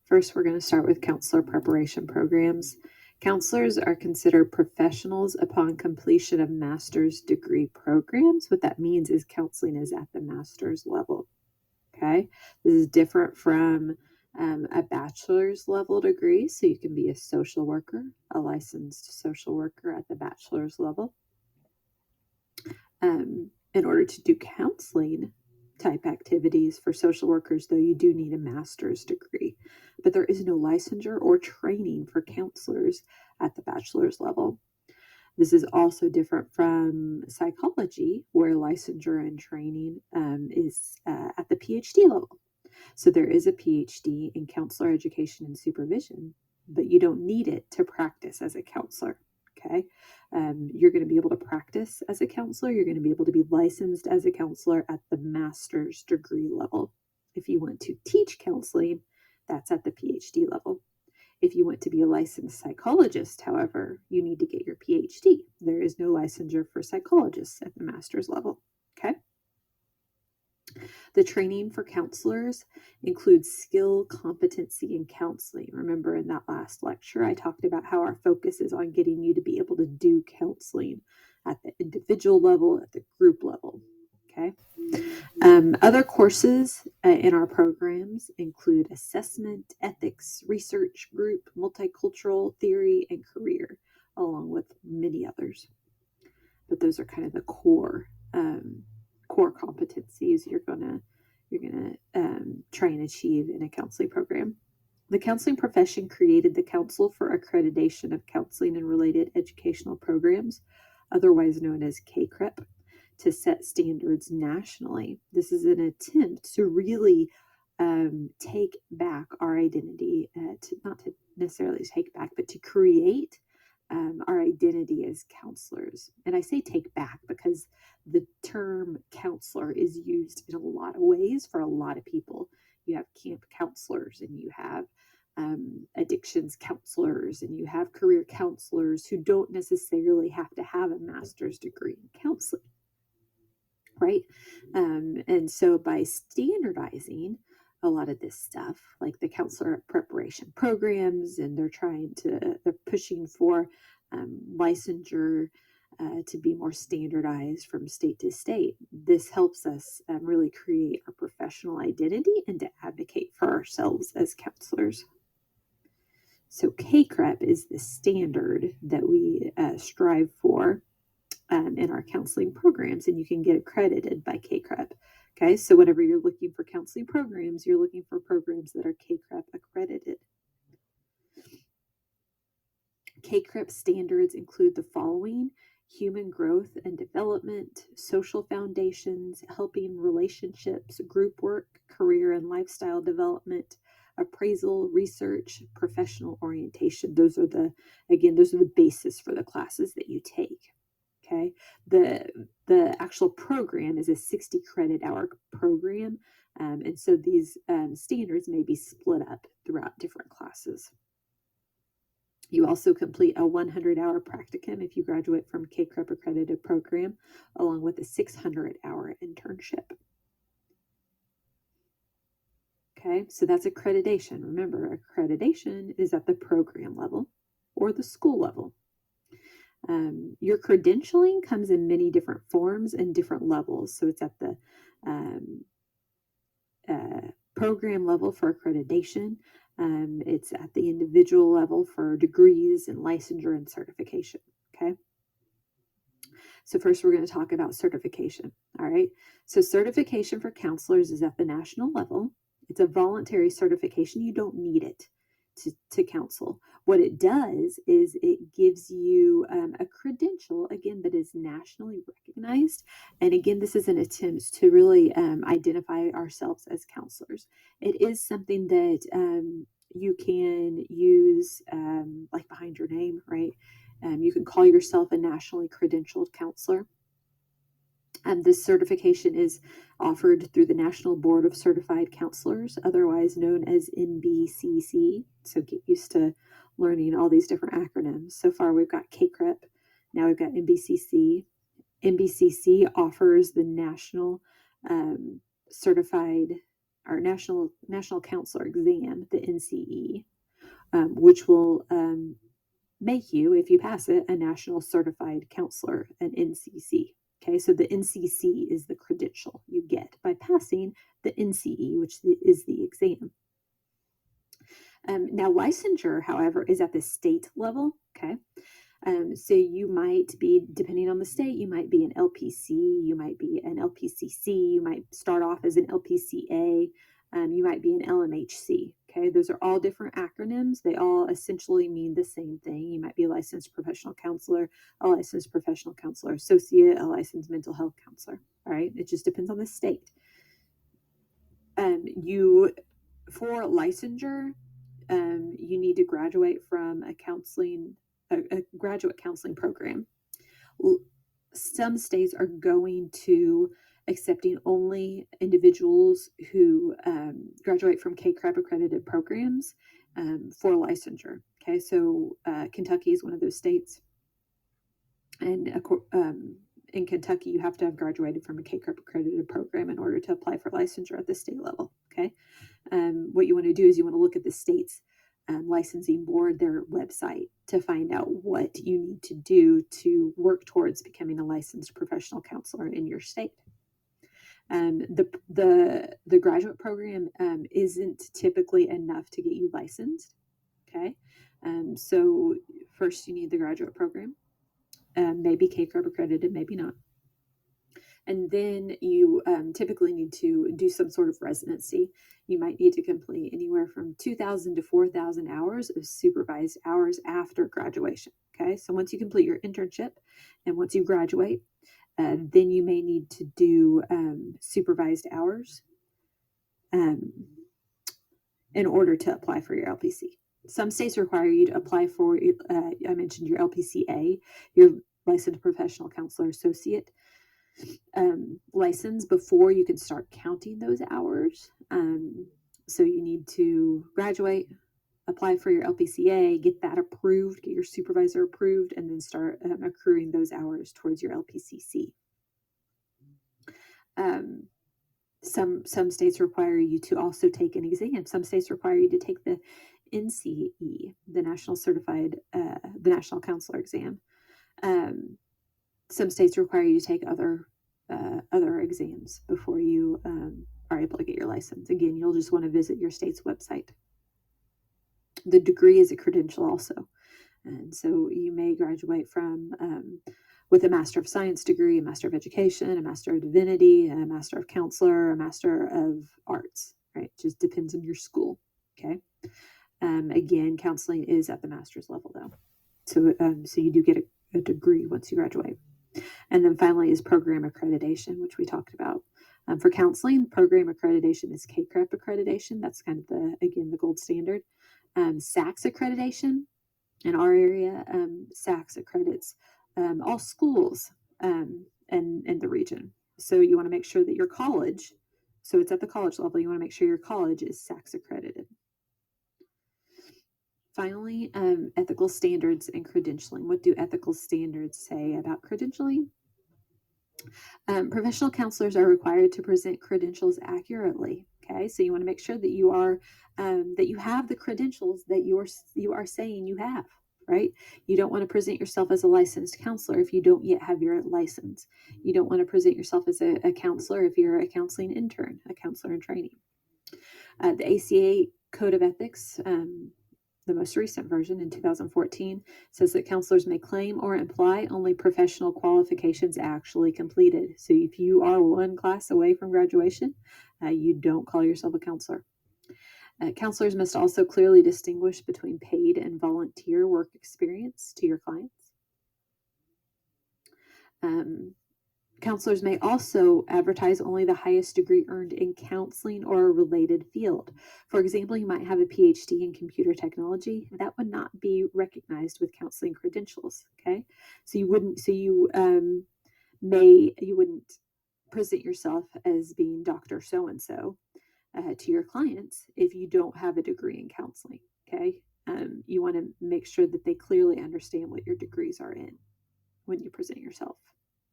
First, we're going to start with counselor preparation programs. Counselors are considered professionals upon completion of master's degree programs. What that means is counseling is at the master's level. Okay, this is different from a bachelor's level degree. So you can be a social worker, a licensed social worker at the bachelor's level. In order to do counseling type activities for social workers, though, you do need a master's degree, but there is no licensure or training for counselors at the bachelor's level. This is also different from psychology, where licensure and training is at the PhD level. So there is a PhD in counselor education and supervision, but you don't need it to practice as a counselor. Okay. You're going to be able to practice as a counselor. You're going to be able to be licensed as a counselor at the master's degree level. If you want to teach counseling, that's at the PhD level. If you want to be a licensed psychologist, however, you need to get your PhD. There is no licensure for psychologists at the master's level. Okay. The training for counselors includes skill, competency, and counseling. Remember in that last lecture, I talked about how our focus is on getting you to be able to do counseling at the individual level, at the group level. Okay. Other courses in our programs include assessment, ethics, research, group, multicultural, theory, and career, along with many others. But those are kind of the core competencies you're gonna try and achieve in a counseling program. The counseling profession created the Council for Accreditation of Counseling and Related Educational Programs, otherwise known as CACREP, to set standards nationally. This is an attempt to really take back our identity, not to necessarily take back, but to create our identity as counselors. And I say take back because the term counselor is used in a lot of ways for a lot of people. You have camp counselors, and you have addictions counselors, and you have career counselors who don't necessarily have to have a master's degree in counseling, right? And so by standardizing a lot of this stuff, like the counselor preparation programs, and they're pushing for licensure to be more standardized from state to state. This helps us really create our professional identity and to advocate for ourselves as counselors. So CACREP is the standard that we strive for in our counseling programs, and you can get accredited by CACREP. Okay, so whenever you're looking for counseling programs, you're looking for programs that are CACREP accredited. CACREP standards include the following: human growth and development, social foundations, helping relationships, group work, career and lifestyle development, appraisal, research, professional orientation. Those are the basis for the classes that you take. Okay, the actual program is a 60 credit hour program, and so these standards may be split up throughout different classes. You also complete a 100-hour practicum if you graduate from CACREP accredited program, along with a 600-hour internship. Okay, so that's accreditation. Remember, accreditation is at the program level or the school level. Your credentialing comes in many different forms and different levels. So it's at the program level for accreditation. It's at the individual level for degrees and licensure and certification. Okay. So first we're going to talk about certification. All right. So certification for counselors is at the national level. It's a voluntary certification. You don't need it to counsel. What it does is it gives you a credential, again, that is nationally recognized. And again, this is an attempt to really identify ourselves as counselors. It is something that you can use like behind your name, right? You can call yourself a nationally credentialed counselor. This certification is offered through the National Board of Certified Counselors, otherwise known as NBCC. So get used to learning all these different acronyms. So far, we've got CACREP. Now we've got NBCC. NBCC offers the National Certified our National Counselor Exam, the NCE, which will make you, if you pass it, a National Certified Counselor, an NCC. Okay, so the NCC is the credential you get by passing the NCE, which is the exam. Now, licensure, however, is at the state level. Okay, so you might be, depending on the state, you might be an LPC, you might be an LPCC, you might start off as an LPCA, you might be an LMHC. Okay, those are all different acronyms. They all essentially mean the same thing. You might be a licensed professional counselor, a licensed professional counselor associate, a licensed mental health counselor. All right, it just depends on the state. For licensure, you need to graduate from a graduate counseling program. Some states are going to accepting only individuals who graduate from CACREP accredited programs for licensure. Okay, so Kentucky is one of those states, and in Kentucky, you have to have graduated from a CACREP accredited program in order to apply for licensure at the state level. Okay, what you want to do is you want to look at the state's licensing board, their website, to find out what you need to do to work towards becoming a licensed professional counselor in your state. The graduate program isn't typically enough to get you licensed. Okay, so first you need the graduate program, maybe CACREP accredited, maybe not. And then you typically need to do some sort of residency. You might need to complete anywhere from 2,000 to 4,000 hours of supervised hours after graduation. Okay, so once you complete your internship and once you graduate, then you may need to do supervised hours in order to apply for your LPC. Some states require you to apply for, I mentioned your LPCA, your Licensed Professional Counselor Associate license before you can start counting those hours. So you need to graduate, apply for your LPCA, get that approved, get your supervisor approved, and then start accruing those hours towards your LPCC. Some states require you to also take an exam. Some states require you to take the NCE, the the National Counselor Exam. Some states require you to take other exams before you are able to get your license. Again, you'll just want to visit your state's website. The degree is a credential also. And so you may graduate from with a Master of Science degree, a Master of Education, a Master of Divinity, a Master of Counselor, a Master of Arts, right? It just depends on your school, okay? Again, counseling is at the master's level though. So you do get a degree once you graduate. And then finally is program accreditation, which we talked about. For counseling, program accreditation is CACREP accreditation. That's kind of the gold standard. SACS accreditation in our area, SACS accredits all schools in the region. So you want to make sure that your college, so it's at the college level, you want to make sure your college is SACS accredited. Finally, ethical standards and credentialing. What do ethical standards say about credentialing? Professional counselors are required to present credentials accurately. Okay, so you want to make sure that you are that you have the credentials that you are saying you have. Right? You don't want to present yourself as a licensed counselor if you don't yet have your license. You don't want to present yourself as a counselor if you're a counseling intern, a counselor in training. The ACA Code of Ethics, the most recent version in 2014, says that counselors may claim or imply only professional qualifications actually completed. So if you are one class away from graduation, you don't call yourself a counselor. Counselors must also clearly distinguish between paid and volunteer work experience to your clients. Counselors may also advertise only the highest degree earned in counseling or a related field. For example, you might have a PhD in computer technology. That would not be recognized with counseling credentials. Okay, so you wouldn't present yourself as being Dr. So-and-so to your clients if you don't have a degree in counseling. Okay, you want to make sure that they clearly understand what your degrees are in when you present yourself.